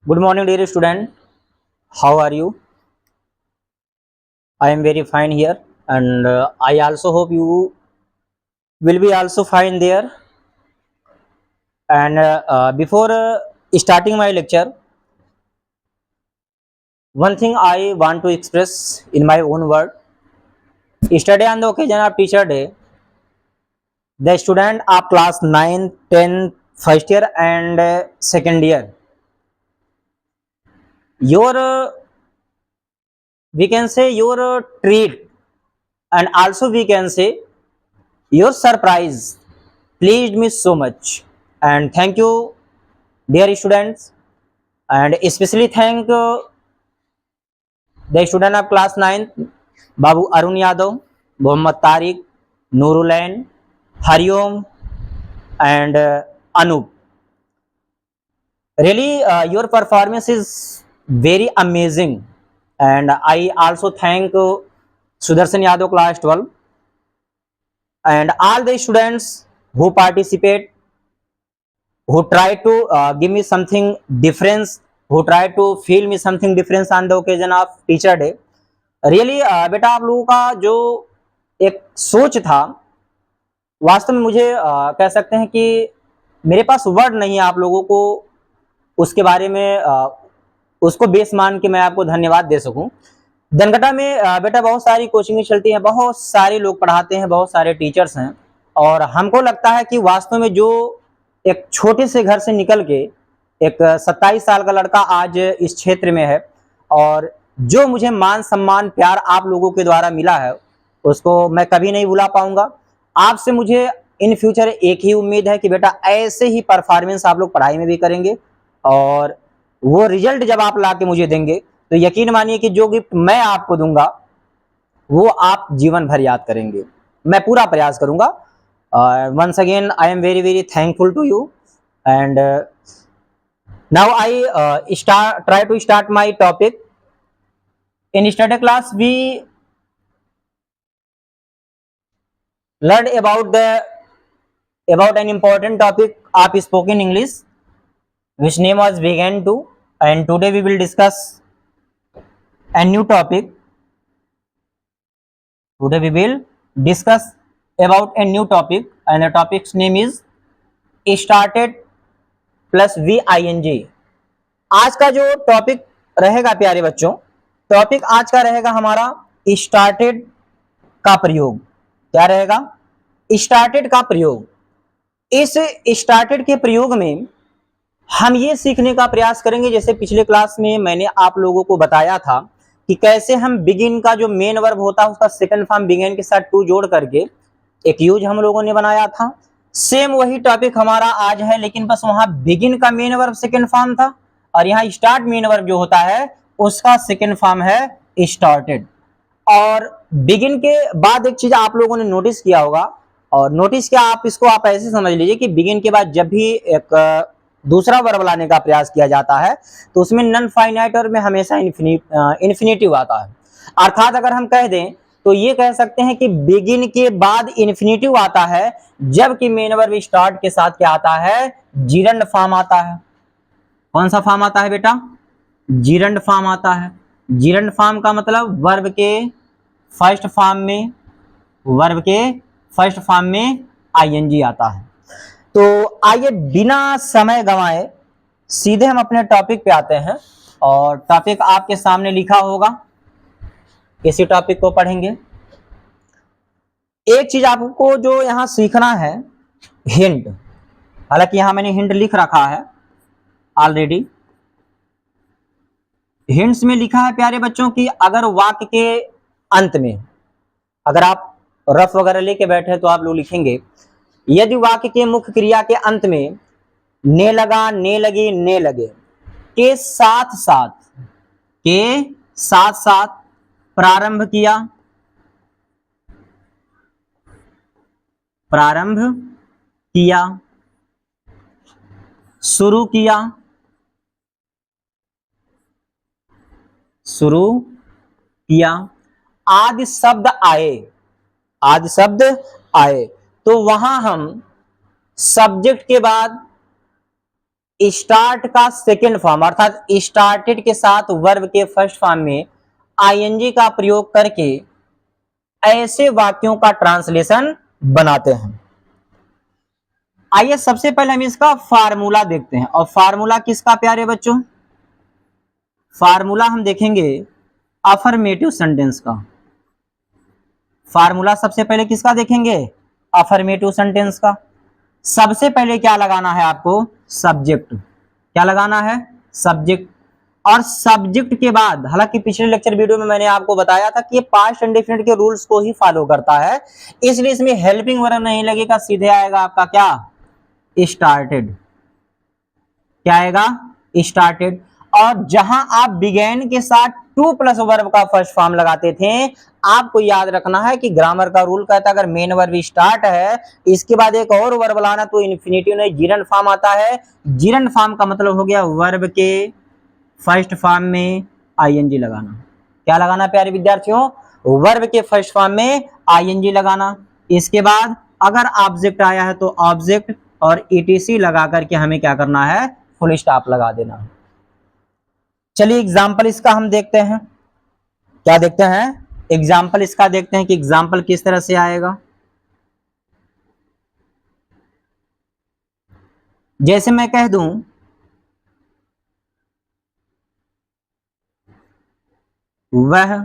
Good morning, dear student. How are you? I am very fine here, and I also hope you will be also fine there. And before starting my lecture, one thing I want to express in my own word. Yesterday, on the occasion of Teacher Day, the student of class 9, 10, first year, and second year, your we can say your treat, and also we can say your surprise pleased me so much. And thank you, dear students, and especially thank the student of class 9, Babu Arun Yadav, Muhammad Tariq, Nurulain, Hariom, and Anup. Really, your performance is very amazing, and I also thank Sudarshan Yadav, class 12, and all the students who participate, who try to give me something difference, who try to feel me something difference on the occasion of teacher day. Really बेटा आप लोगों का जो एक सोच था, वास्तव में मुझे कह सकते हैं कि मेरे पास वर्ड नहीं है आप लोगों को उसके बारे में उसको बेस मान के मैं आपको धन्यवाद दे सकूं. जनकटा में बेटा बहुत सारी कोचिंग चलती हैं, बहुत सारे लोग पढ़ाते हैं, बहुत सारे टीचर्स हैं, और हमको लगता है कि वास्तव में जो एक छोटे से घर से निकल के एक 27 साल का लड़का आज इस क्षेत्र में है, और जो मुझे मान सम्मान प्यार आप लोगों के द्वारा मिला है उसको मैं कभी नहीं भुला पाऊंगा. आपसे मुझे इन फ्यूचर एक ही उम्मीद है कि बेटा ऐसे ही परफॉर्मेंस आप लोग पढ़ाई में भी करेंगे, और वो रिजल्ट जब आप ला के मुझे देंगे तो यकीन मानिए कि जो गिफ्ट मैं आपको दूंगा वो आप जीवन भर याद करेंगे. मैं पूरा प्रयास करूंगा. Once again, I am very very thankful to you, and now I try to start my topic. In yesterday class, we learned about an important topic of spoken English, which name was began to, and today we will discuss a new topic. Today we will discuss about a new topic, and the topic's name is started plus VING. आज का जो topic रहेगा प्यारे बच्चों, topic आज का रहेगा हमारा स्टार्टेड का प्रयोग. क्या रहेगा? स्टार्टेड का प्रयोग. इस स्टार्टेड के प्रयोग में हम ये सीखने का प्रयास करेंगे, जैसे पिछले क्लास में मैंने आप लोगों को बताया था कि कैसे हम बिगिन का जो मेन वर्ब होता है उसका सेकंड फॉर्म बिगिन के साथ टू जोड़ करके एक यूज हम लोगों ने बनाया था. सेम वही टॉपिक हमारा आज है, लेकिन बस वहां बिगिन का मेन वर्ब सेकंड फॉर्म था, और यहाँ स्टार्ट मेन वर्ब जो होता है उसका सेकंड फॉर्म है स्टार्टेड. और बिगिन के बाद एक चीज आप लोगों ने नोटिस किया होगा, और नोटिस क्या, आप इसको आप ऐसे समझ लीजिए कि बिगिन के बाद जब भी एक दूसरा वर्ब लाने का प्रयास किया जाता है तो उसमें नॉन फाइनाइट में हमेशा इन्फिनेटिव आता है. अर्थात अगर हम कह दें तो ये कह सकते हैं कि बिगिन के बाद इन्फिनेटिव आता है, जबकि मेन वर्ब स्टार्ट के साथ क्या आता है? जीरंड फॉर्म आता है. कौन सा फॉर्म आता है बेटा? जीरंड फॉर्म आता है. जीरंड फॉर्म का मतलब वर्ब के फर्स्ट फॉर्म में ING आता है. तो आइए बिना समय गंवाए सीधे हम अपने टॉपिक पे आते हैं, और टॉपिक आपके सामने लिखा होगा, इसी टॉपिक को पढ़ेंगे. एक चीज आपको जो यहां सीखना है, हिंट. हालांकि यहां मैंने हिंट लिख रखा है ऑलरेडी. हिंट्स में लिखा है प्यारे बच्चों कि अगर वाक्य के अंत में, अगर आप रफ वगैरह लेके बैठे तो आप लोग लिखेंगे, यदि वाक्य के मुख्य क्रिया के अंत में ने लगा, ने लगी, ने लगे के साथ साथ प्रारंभ किया, शुरू किया, आदि शब्द आए, तो वहां हम सब्जेक्ट के बाद स्टार्ट का सेकेंड फॉर्म अर्थात स्टार्टेड के साथ वर्ब के फर्स्ट फॉर्म में आईएनजी का प्रयोग करके ऐसे वाक्यों का ट्रांसलेशन बनाते हैं। आइए सबसे पहले हम इसका फार्मूला देखते हैं। और फार्मूला किसका प्यारे बच्चों? फार्मूला हम देखेंगे अफर्मेटिव सेंटेंस का। फार्मूला सबसे पहले किसका देखेंगे? अफर्मेटिव सेंटेंस का। सबसे पहले क्या लगाना है आपको? सब्जेक्ट। क्या लगाना है? सब्जेक्ट। और सब्जेक्ट के बाद, हालांकि पिछले लेक्चर वीडियो में मैंने आपको बताया था कि ये पास्ट इंडेफिनिट के रूल्स को ही फॉलो करता है, इसलिए इसमें हेल्पिंग वर्ब नहीं लगेगा, सीधे आएगा आपका क्या? स्टार्टेड। क्या आएगा? स्टार्टेड। और जहां आप बिगेन के साथ टू प्लस वर्ब का फर्स्ट फॉर्म लगाते थे, आपको याद रखना है कि ग्रामर का रूल कहता है अगर मेन वर्ब स्टार्ट है, इसके बाद एक और वर्ब लाना तो इन्फिनिटिव नहीं जिरंड फॉर्म आता है। जिरंड फॉर्म का मतलब हो गया वर्ब के फर्स्ट फॉर्म में आईएनजी लगाना। क्या लगाना प्यारे विद्यार्थियों? वर्ब के फर्स्ट फॉर्म में आईएनजी लगाना। इसके बाद अगर ऑब्जेक्ट आया है तो ऑब्जेक्ट और ईटीसी लगा करके हमें क्या करना है? फुल स्टॉप लगा देना। चलिए एग्जाम्पल इसका हम देखते हैं। क्या देखते हैं? एग्जाम्पल इसका देखते हैं कि एग्जाम्पल किस तरह से आएगा। जैसे मैं कह दूं वह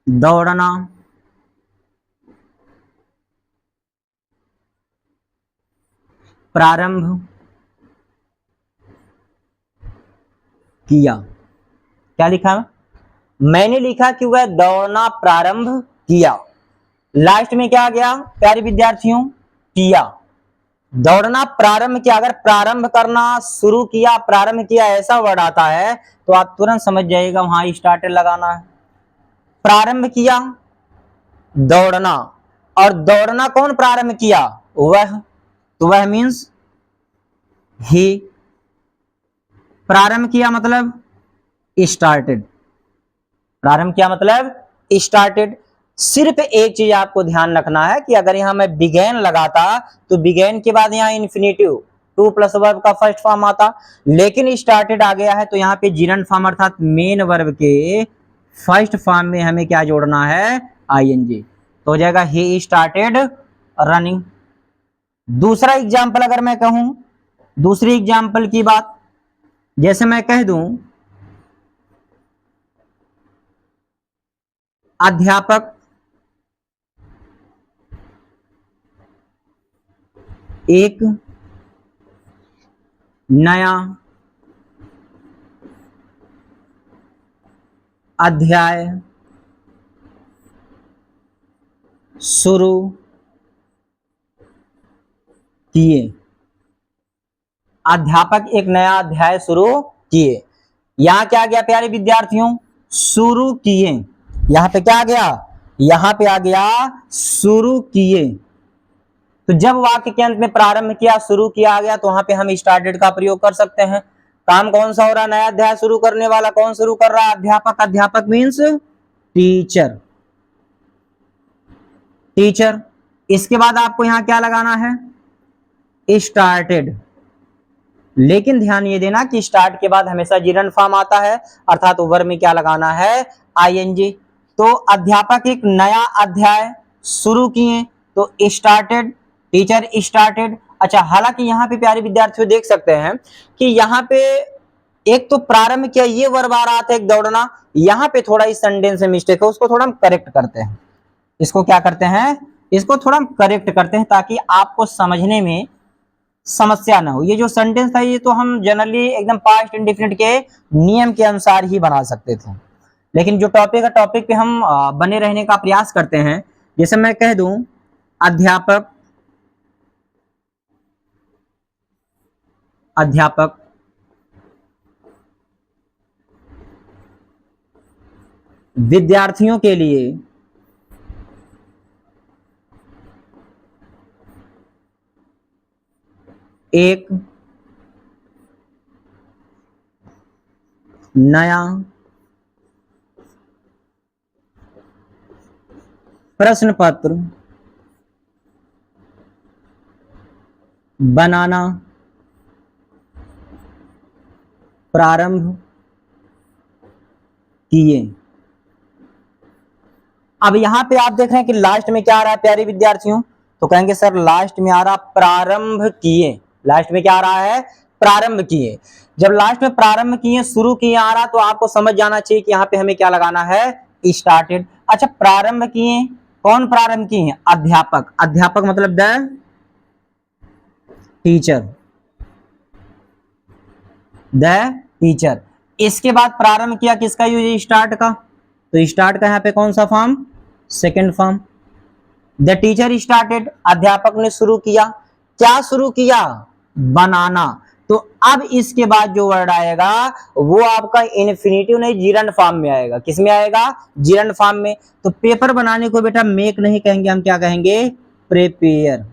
दौड़ना प्रारंभ किया। क्या लिखा? मैंने लिखा कि वह दौड़ना प्रारंभ किया। लास्ट में क्या आ गया प्यारे विद्यार्थियों? किया। दौड़ना प्रारंभ किया। अगर प्रारंभ करना, शुरू किया, प्रारंभ किया ऐसा वर्ड आता है तो आप तुरंत समझ जाइएगा वहां स्टार्टेड लगाना है। प्रारंभ किया दौड़ना, और दौड़ना कौन प्रारंभ किया? वह। तो वह मीन्स ही। प्रारंभ किया मतलब स्टार्टेड। प्रारंभ किया मतलब स्टार्टेड। सिर्फ एक चीज आपको ध्यान रखना है कि अगर यहां मैं बिगेन लगाता तो बिगेन के बाद यहां इन्फिनिटिव टू प्लस वर्ब का फर्स्ट फॉर्म आता, लेकिन स्टार्टेड आ गया है तो यहाँ पे जिरंड फॉर्म अर्थात मेन वर्ब के फर्स्ट फॉर्म में हमें क्या जोड़ना है? आईएनजी। तो हो जाएगा ही स्टार्टेड रनिंग। दूसरा एग्जाम्पल अगर मैं कहूं, दूसरी एग्जाम्पल की बात, जैसे मैं कह दूं अध्यापक एक नया अध्याय शुरू किए। अध्यापक एक नया अध्याय शुरू किए। यहां क्या आ गया प्यारे विद्यार्थियों? शुरू किए। यहां पे क्या आ गया? यहां पे आ गया शुरू किए। तो जब वाक्य के अंत में प्रारंभ किया, शुरू किया आ गया तो वहां पे हम स्टार्टेड का प्रयोग कर सकते हैं। काम कौन सा हो रहा है? नया अध्याय शुरू करने वाला कौन शुरू कर रहा है? अध्यापक। अध्यापक मीन्स टीचर। टीचर। इसके बाद आपको यहां क्या लगाना है? स्टार्टेड। लेकिन ध्यान ये देना कि स्टार्ट के बाद हमेशा जिरंड फॉर्म आता है, अर्थात वर्ब में क्या लगाना है? आईएनजी। तो अध्यापक एक नया अध्याय शुरू किए तो स्टार्टेड, टीचर स्टार्टेड। अच्छा, हालांकि यहाँ पे प्यारे विद्यार्थियों देख सकते हैं कि यहाँ पे एक तो प्रारंभ किया ये वर्ब आ रहा था एक दौड़ना, यहाँ पे थोड़ा इस सेंटेंस में मिस्टेक है, उसको थोड़ा हम करेक्ट करते हैं। इसको क्या करते हैं? इसको थोड़ा हम करेक्ट करते हैं ताकि आपको समझने में समस्या ना हो। ये जो सेंटेंस था ये तो हम जनरली एकदम पास्ट इंडेफिनिट के नियम के अनुसार ही बना सकते थे, लेकिन जो टॉपिक है टॉपिक पे हम बने रहने का प्रयास करते हैं। जैसे मैं कह दूं अध्यापक अध्यापक विद्यार्थियों के लिए एक नया प्रश्न पत्र बनाना प्रारंभ किए। अब यहां पे आप देख रहे हैं कि लास्ट में क्या आ रहा है प्यारे विद्यार्थियों, तो कहेंगे सर लास्ट में आ रहा प्रारंभ किए। लास्ट में क्या आ रहा है? प्रारंभ किए। जब लास्ट में प्रारंभ किए, शुरू किए आ रहा, तो आपको समझ जाना चाहिए कि यहाँ पे हमें क्या लगाना है? स्टार्टेड। अच्छा, प्रारंभ किए, कौन प्रारंभ किए? अध्यापक। अध्यापक मतलब द टीचर, द टीचर। इसके बाद प्रारंभ किया किसका यूज? स्टार्ट का। तो स्टार्ट का यहाँ पे कौन सा form? Second form. The teacher started, अध्यापक ने शुरू किया। क्या शुरू किया? बनाना। तो अब इसके बाद जो वर्ड आएगा वो आपका इन्फिनेटिव नहीं, जिरंड फॉर्म में आएगा। किस में आएगा? जिरंड फॉर्म में। तो पेपर बनाने को बेटा मेक नहीं कहेंगे, हम क्या कहेंगे? प्रिपेयर।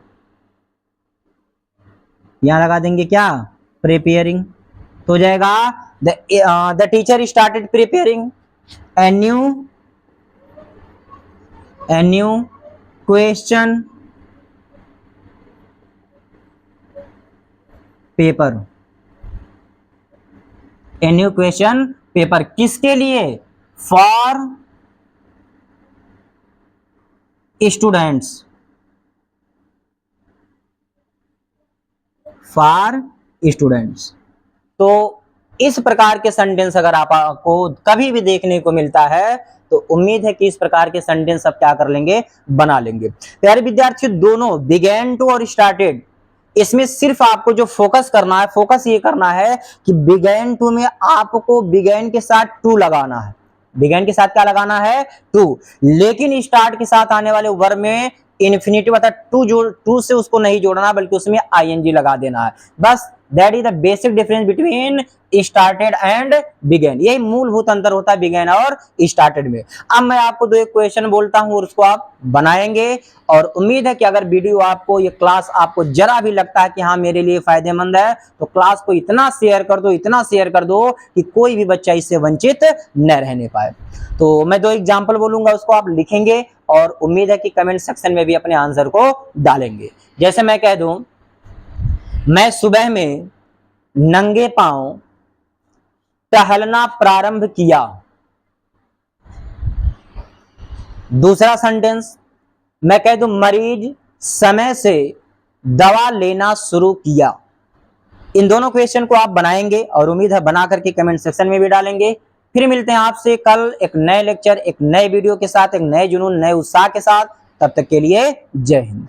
यहां लगा देंगे क्या? प्रिपेयरिंग। तो हो जाएगा the teacher started preparing a new question paper। a new question paper किसके लिए? For students, for students. तो इस प्रकार के सेंटेंस अगर आपको कभी भी देखने को मिलता है तो उम्मीद है कि इस प्रकार के सेंटेंस आप क्या कर लेंगे? बना लेंगे। प्यारे विद्यार्थी, दोनों बिगेन टू और स्टार्टेड, इसमें सिर्फ आपको जो फोकस करना है, फोकस ये करना है कि बिगेन टू में आपको बिगेन के साथ टू लगाना है। बिगेन के साथ क्या लगाना है? टू। लेकिन स्टार्ट के साथ आने वाले वर्ब में इन्फिनेटिव अर्थात टू से उसको नहीं जोड़ना, बल्कि उसमें आईएनजी लगा देना है। बस that is the basic difference between started and began. यही मूलभूत अंतर होता है बिगेन और स्टार्टेड में। अब मैं आपको दो एक क्वेश्चन बोलता हूं और उसको आप बनाएंगे, और उम्मीद है कि अगर वीडियो आपको, ये क्लास आपको जरा भी लगता है कि हाँ मेरे लिए फायदेमंद है, तो क्लास को इतना शेयर कर दो, इतना शेयर कर दो कि कोई भी बच्चा इससे वंचित न रहने पाए। तो मैं दो एग्जाम्पल बोलूंगा, उसको आप लिखेंगे और उम्मीद है कि कमेंट सेक्शन में भी अपने आंसर को डालेंगे। जैसे मैं कह दूं, मैं सुबह में नंगे पांव टहलना प्रारंभ किया। दूसरा सेंटेंस मैं कह दूं, मरीज समय से दवा लेना शुरू किया। इन दोनों क्वेश्चन को आप बनाएंगे और उम्मीद है बना करके कमेंट सेक्शन में भी डालेंगे। फिर मिलते हैं आपसे कल एक नए लेक्चर, एक नए वीडियो के साथ, एक नए जुनून, नए उत्साह के साथ। तब तक के लिए जय हिंद।